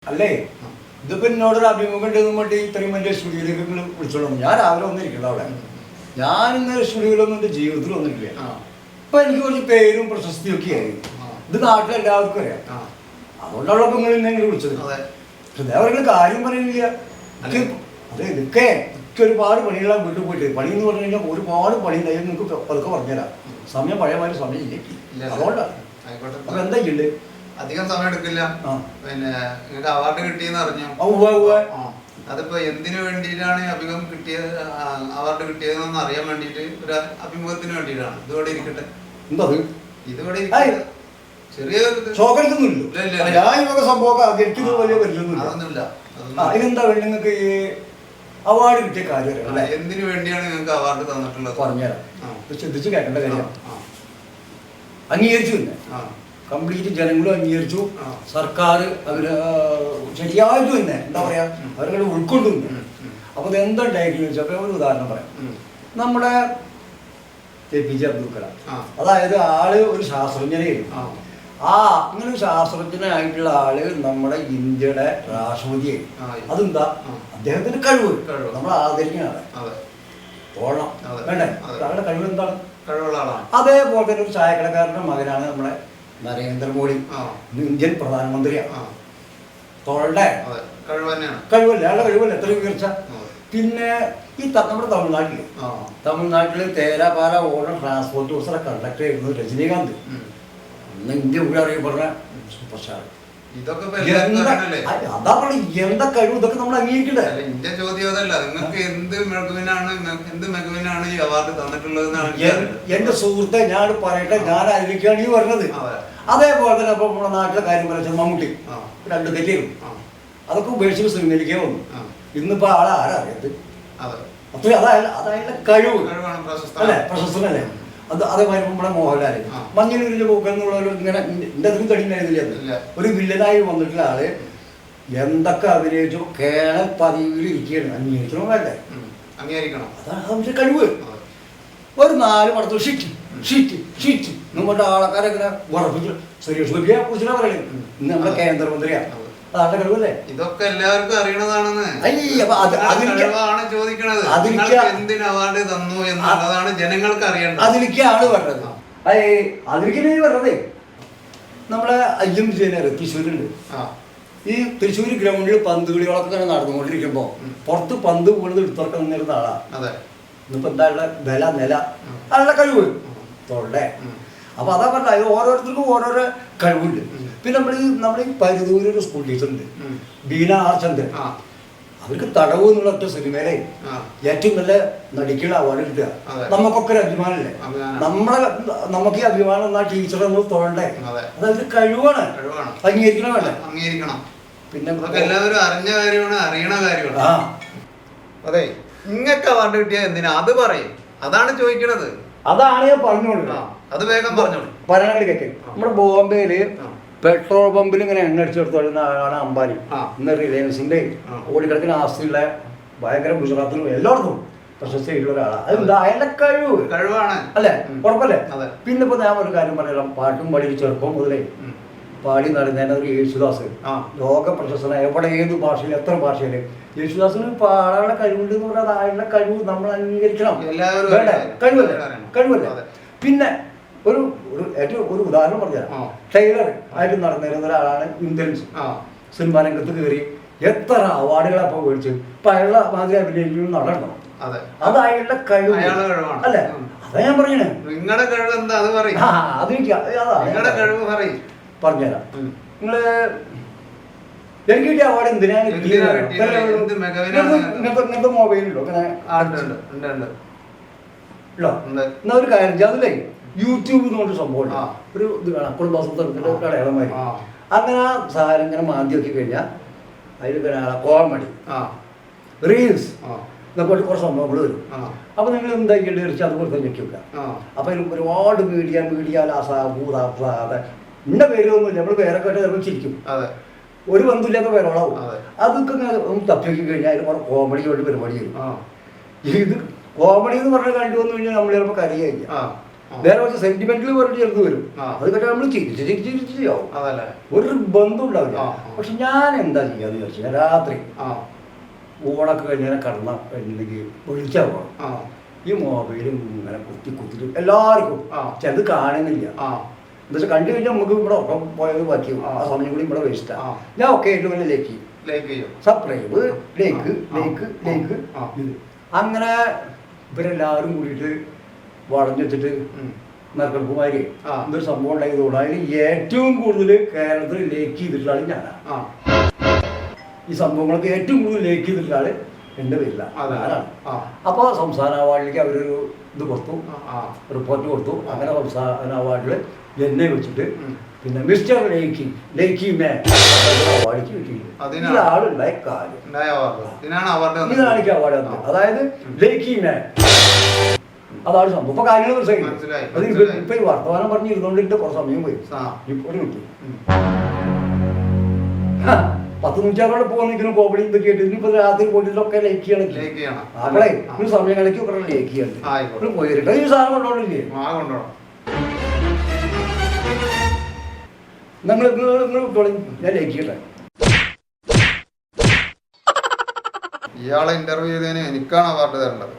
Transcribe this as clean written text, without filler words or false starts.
അല്ലേ ഇതിപ്പോ എന്നോടൊരു അഭിമുഖം ഉണ്ടെന്ന് വേണ്ടി ഇത്രയും വലിയ സ്റ്റുഡിയോയിലേക്ക് വിളിച്ചോളൂ. ഞാൻ രാവിലെ വന്നിരിക്കണം അവിടെ. ഞാൻ ഇന്നലെ സ്റ്റുഡിയോയിലൊന്നും എൻ്റെ ജീവിതത്തിൽ വന്നിട്ടില്ല. ഇപ്പൊ എനിക്ക് കുറച്ച് പേരും പ്രശസ്തിയും ഒക്കെ ആയി. ഇത് നാട്ടിലെല്ലാവർക്കും അറിയാം. അതുകൊണ്ടാണല്ലോ ഇപ്പൊ നിങ്ങൾ ഇന്നെ വിളിച്ചത്. പക്ഷെ അവരുടെ കാര്യം പറയുന്നില്ല. അതെ, ഇതൊക്കെ എനിക്ക് ഒരുപാട് പണികളാണ് വീട്ടിൽ പോയിട്ട്. പണി എന്ന് പറഞ്ഞു കഴിഞ്ഞാൽ ഒരുപാട് പണി ഉണ്ടായി. നിങ്ങൾക്ക് പതുക്കെ പറഞ്ഞുതരാം. സമയം പഴയമാതിരി സമയം ഇല്ല. അതുകൊണ്ടാണ്. അപ്പൊ എന്താ ചെയ്യണ്ടേ? അധികം സമയം എടുക്കില്ല. പിന്നെ നിങ്ങൾക്ക് അവാർഡ് കിട്ടിയെന്ന് അറിഞ്ഞു. അതിപ്പോ എന്തിനു വേണ്ടിയിട്ടാണ് അഭിമുഖം കിട്ടിയത്, അവാർഡ് കിട്ടിയതെന്ന് അറിയാൻ വേണ്ടിട്ട് ഒരു അഭിമുഖത്തിന് വേണ്ടിയിട്ടാണ്. ഇതോടെ ഇരിക്കട്ടെ. എന്താ ഇതോടെ ചെറിയ അതൊന്നുമില്ല. അതിനെന്താ വേണ്ടി നിങ്ങൾക്ക് ഈ അവാർഡ് കിട്ടിയ കാര്യം എന്തിനു വേണ്ടിയാണ് നിങ്ങൾക്ക് അവാർഡ് തന്നിട്ടുള്ളത് പറഞ്ഞുതരാം. ശ്രദ്ധിച്ച് കേൾക്കേണ്ട കാര്യം. അംഗീകരിച്ചു തന്നെ, കംപ്ലീറ്റ് ജനങ്ങളും അംഗീകരിച്ചു. സർക്കാർ അവര് ശരിയായിട്ടും തന്നെ എന്താ പറയാ, അവരുടെ ഉൾക്കൊണ്ടു. അപ്പൊ ഇത് എന്തുണ്ടായിരുന്നു ചോദിച്ചപ്പോ ഒരു ഉദാഹരണം പറയാം. നമ്മുടെ APJ അബ്ദുൽ കലാം, അതായത് ആള് ഒരു ശാസ്ത്രജ്ഞനായിരുന്നു. അങ്ങനെ ഒരു ശാസ്ത്രജ്ഞനായിട്ടുള്ള ആള് നമ്മുടെ ഇന്ത്യയുടെ രാഷ്ട്രപതിയായി. അതെന്താ? അദ്ദേഹത്തിന്റെ കഴിവ് നമ്മൾ ആദരിക്കാനാണ്. തോന്നണം വേണ്ടേ? ആളുടെ കഴിവ് എന്താണ്? അതേപോലെ തന്നെ ഒരു ചായക്കടക്കാരന്റെ മകനാണ് നമ്മുടെ നരേന്ദ്രമോദി, ഇന്ത്യൻ പ്രധാനമന്ത്രിയാണ്. തോളണ്ടേ കഴിവല്ലേ? ആളുടെ കഴിവല്ലേ എത്ര ഉയർച്ച. പിന്നെ ഈ നമ്മുടെ തമിഴ്നാട്ടില് തേരാപാല ഓടുന്ന ട്രാൻസ്പോർട്ട് ബസ്സിലെ കണ്ടക്ടർ ആയിരുന്നു രജനീകാന്ത്. അന്ന് ഇന്ത്യ കൂടെ അറിയപ്പെടുന്ന സൂപ്പർ സ്റ്റാർ. അതാ പറഞ്ഞ എന്താ കഴിവ്, ഇതൊക്കെ നമ്മൾ അംഗീകരിക്കണ്ടേ? എന്റെ ചോദ്യം അതല്ല, നിങ്ങൾക്ക് എന്ത് മികവിനാണ് ഈ അവാർഡ് തന്നിട്ടുള്ളത്? എന്റെ സുഹൃത്തെ ഞാൻ പറയട്ടെ, ഞാൻ അതിലേക്കാണ് ഈ പറഞ്ഞത്. അതേപോലെ തന്നെ അപ്പൊ നമ്മുടെ നാട്ടിലെ കാര്യം പറയാ, മമ്മൂട്ടി 2 തെറ്റിയിരുന്നു. അതൊക്കെ ഉപേക്ഷിച്ച് സിനിമയിലേക്കേ വന്നു. ഇന്നിപ്പോ ആളെ ആരറിയത്? അത്ര അതായത് കഴിവ് അല്ലേ, പ്രശസ്തനല്ലേ? അതേമാതിരി നമ്മുടെ മോഹൻലാല് മഞ്ഞളൂരിന്റെ പോക്കൽ എന്നുള്ളവർ ഇങ്ങനെ എന്റെ അതിനും കഴിയുന്നില്ല. ഒരു വില്ലനായി വന്നിട്ടുള്ള ആള് എന്തൊക്കെ അഭിനയിച്ചു കേരള പതിവിൽ ഇരിക്കുകയാണ്. അംഗീകരിക്കണം വേണ്ടേ? അതാണ് അവന്റെ കഴിവ്. ഒരു 4 പടത്തിൽ ഷീറ്റ് നമ്മുടെ ആൾക്കാരെ ഇങ്ങനെ ഉറപ്പിച്ചു. സുരേഷ് ഗോപിയെ കുറിച്ചാണ് പറയുന്നത്. ഇന്ന് നമ്മുടെ കേന്ദ്രമന്ത്രിയാണ്. അതാണ് കഴിവല്ലേ? ഇതൊക്കെ എല്ലാവർക്കും അറിയണതാണെന്ന് ചോദിക്കണത്. എന്തിന് അവാർഡ് തന്നു എന്നുള്ളതാണ് ജനങ്ങൾക്ക് അറിയേണ്ടത്. അതിലേക്ക് ആള് പറഞ്ഞത്. അതിലേക്ക് പറഞ്ഞതേ നമ്മളെ അയ്യം വിജയനാർ തൃശ്ശൂരുണ്ട്. ഈ തൃശ്ശൂർ ഗ്രൗണ്ടിൽ പന്ത് കളികളൊക്കെ തന്നെ നടന്നുകൊണ്ടിരിക്കുമ്പോ പുറത്ത് പന്ത് വീണത് എടുത്തോക്കെ നിന്നിരുന്ന ആളാ. ഇന്നിപ്പോ എന്താ നില ആളുടെ കഴിവ് തോണ്ടേ. അപ്പൊ അതാ പറഞ്ഞ ഓരോരുത്തർക്കും ഓരോരോ കഴിവുണ്ട്. പിന്നെ നമ്മുടെ ഈ പരിധൂര് ഒരു സ്കൂൾ ടീച്ചറുണ്ട്, ബീന ആർ ചന്ദ്രൻ. അവർക്ക് തടവ് എന്നുള്ള ഒറ്റ സിനിമയിലെ ഏറ്റവും നല്ല നടിക്കുള്ള അവാർഡ് കിട്ടുക. നമുക്കൊക്കെ ഒരു അഭിമാനമല്ലേ? നമുക്ക് ഈ അഭിമാനം എന്നാ ടീച്ചർ നമ്മൾ തോണ്ടേ. അതവർക്ക് കഴിവാണ്, അംഗീകരിക്കണം വേണ്ടേ? പിന്നെ എല്ലാവരും അറിഞ്ഞ കാര്യമാണ്, അറിയണ കാര്യമാണ്. അതെ, ഇങ്ങക്ക് അവാർഡ് കിട്ടിയാൽ എന്തിനാ? അത് പറയും. അതാണ് ചോദിക്കണത്. അതാണ് ഞാൻ പറഞ്ഞോളൂ. അത് വേഗം പറഞ്ഞോളൂ. പറയാൻ കേൾക്കേ. നമ്മുടെ ബോംബെയില് പെട്രോൾ പമ്പിൽ ഇങ്ങനെ എണ്ണ അടിച്ചെടുത്ത് വരുന്ന ആളാണ് അംബാനി. ഇന്ന് റിലയൻസിന്റെ കോടിക്കണക്കിന് ആസ്തിയുള്ള ഭയങ്കര ഗുജറാത്തിലും എല്ലായിടത്തും പ്രശസ്തി ആയിട്ടുള്ള ഒരാളാണ്. അതെന്താ? അയാളുടെ കഴിവാണ് അല്ലേ? ഉറപ്പല്ലേ? പിന്നെ ഇപ്പൊ ഞാൻ ഒരു കാര്യം പറയാം. പാട്ടും പാടി ചെറുപ്പം മുതലേ പാടി നടന്നതിന് ഒരു യേശുദാസ്, ലോക പ്രശസ്തനായ എവിടെ ഏത് ഭാഷയിൽ എത്ര ഭാഷയില് യേശുദാസിന് പാടാനുള്ള കഴിവുണ്ട് എന്ന് പറഞ്ഞാൽ അയാളുടെ കഴിവ് നമ്മൾ അംഗീകരിക്കണം. കഴിവല്ലേ? പിന്നെ ഏറ്റവും ഒരു ഉദാഹരണം പറഞ്ഞുതരാം. ടൈലർ ആയിട്ട് നടന്നിരുന്ന ഒരാളാണ് ഇന്ദ്രൻസ്. സിനിമാ രംഗത്ത് കയറി എത്ര അവാർഡുകളാണ് അപ്പൊ മേടിച്ചു. ഇപ്പൊ അയാളുടെ മാതിരി അഭിനയിക്കുന്ന നടന്നോ? അത് അയാളുടെ കഴിവ് അല്ലേ? അതാ ഞാൻ പറയണേ. നിങ്ങളുടെ കഴിവ് എന്താ? അത് പറയും. പറഞ്ഞുതരാം. നിങ്ങള് എനിക്ക് കിട്ടിയ അവാർഡ് എന്തിനാണ്? ഇങ്ങനത്തെ മൊബൈലുണ്ടോ? എന്നാ ഒരു കാര്യം അതിലേ യൂട്യൂബ് എന്നൊരു സംഭവം ഒരു ഇത് കാണാം. കുടുംബാസത്തിന്റെ അടയാളമാരി അങ്ങനെ ആ സാധനം ഇങ്ങനെ മാന്തി നോക്കി കഴിഞ്ഞാൽ അതിൽ കോമഡി റീൽസ് എന്നൊക്കെ കുറച്ച് സംഭവങ്ങൾ വരും. അപ്പൊ നിങ്ങൾ എന്താക്കിയിട്ട് തീർച്ചയായും അതുപോലെ തന്നെ ഞെക്കി വെക്കാം. അപ്പൊ അതിൽ ഒരുപാട് മീഡിയ ഇന്ന പേരൊന്നുമില്ല. നമ്മൾ പേരൊക്കെ ആയിട്ട് ചിലപ്പോൾ ചിരിക്കും. ഒരു ബന്ധമില്ലാത്ത പേരോളാവും. അതൊക്കെ തപ്പി വെക്കി കഴിഞ്ഞാൽ അതിന് കുറെ കോമഡി കൊണ്ട് പരിപാടി വരും. ഇത് കോമഡി എന്ന് പറഞ്ഞ കണ്ടു വന്നു കഴിഞ്ഞാൽ നമ്മൾ ചിലപ്പോൾ കരയായിരിക്കും. നേരെ കുറച്ച് സെന്റിമെന്റിൽ പറഞ്ഞ് ചേർന്ന് വരും. അത് കേട്ടാൽ നമ്മൾ ചിരിച്ചാവും, ഒരു ബന്ധം ഉണ്ടാവില്ല. പക്ഷെ ഞാൻ എന്താ ചെയ്യാന്ന് ചോദിച്ചാൽ രാത്രി ഊണൊക്കെ കഴിഞ്ഞാൽ കടന്ന കഴിഞ്ഞിട്ടുണ്ടെങ്കിൽ വിളിച്ചാൽ പോകണം. ഈ മൊബൈലും ഇങ്ങനെ കുത്തിട്ട് എല്ലാവർക്കും ചിലത് കാണുന്നില്ല. എന്താ വെച്ചാൽ കണ്ടു കഴിഞ്ഞാൽ നമുക്ക് ഇവിടെ ഒപ്പം പോയത് ബാക്കി ആ സമയം കൂടി ഇവിടെ വേസ്റ്റാണ്. ഞാൻ ഒക്കെ ഏറ്റവും വലിയ ലൈക്ക് ചെയ്യും, സബ്സ്ക്രൈബ്, ലൈക്ക് ഇത് അങ്ങനെ ഇവരെല്ലാവരും കൂടിയിട്ട് വളഞ്ഞു വെച്ചിട്ട് നറുക്കെടുപ്പുമാര് എന്തൊരു സംഭവം ഉണ്ടായതുകൊണ്ട് അതിന് ഏറ്റവും കൂടുതൽ കേരളത്തിൽ ലേക്ക് ചെയ്തിട്ടുള്ള ആൾ ഞാനാണ്. ഈ സംഭവങ്ങളൊക്കെ ഏറ്റവും കൂടുതൽ ലേക്ക് ചെയ്തിട്ടുള്ള ആള് എൻ്റെ പേരിലാണ്. അപ്പോൾ സംസ്ഥാന അവാർഡിലേക്ക് അവരൊരു ഇത് കൊടുത്തു, റിപ്പോർട്ട് കൊടുത്തു. അങ്ങനെ സംസ്ഥാന അവാർഡിൽ എന്നെ വെച്ചിട്ട് പിന്നെ മിസ്റ്റർ ലേക്കി മാൻ അവാർഡിക്ക് കിട്ടിയിട്ടുണ്ട്. ആളുണ്ടായ കാര്യം ഇതാണ് എനിക്ക് അവാർഡ് തന്നത്. അതായത് ലേക്കി മാൻ അതാണ് സംഭവം. ഇപ്പൊ കാര്യങ്ങൾ മനസ്സിലായി. അത് ഇപ്പൊ ഈ വർത്തമാനം പറഞ്ഞിരുന്നോണ്ടിട്ട് കുറച്ച് സമയം പോയി. ഇപ്പോൾ കിട്ടി 10 നൂറ്റാണ്ടോടെ പോകുന്ന കോമഡി ഇതൊക്കെ ആയിട്ട് ഇനിയിപ്പോ രാത്രി പോയിട്ടൊക്കെ ലൈക്ക് ചെയ്യണം. അപ്പോളേ ഒരു സമയം കളിക്ക് ഒക്കെ ലൈക്ക് ചെയ്യണം. പോയിട്ട് ഈ സാധനം കൊണ്ടോണ്ടില്ലേ നിങ്ങൾ ഞാൻ ലൈക്ക് ചെയ്യട്ടെ. ഇയാളെ ഇന്റർവ്യൂ ചെയ്തതിന് എനിക്കാണ് അവാർഡ് തരേണ്ടത്.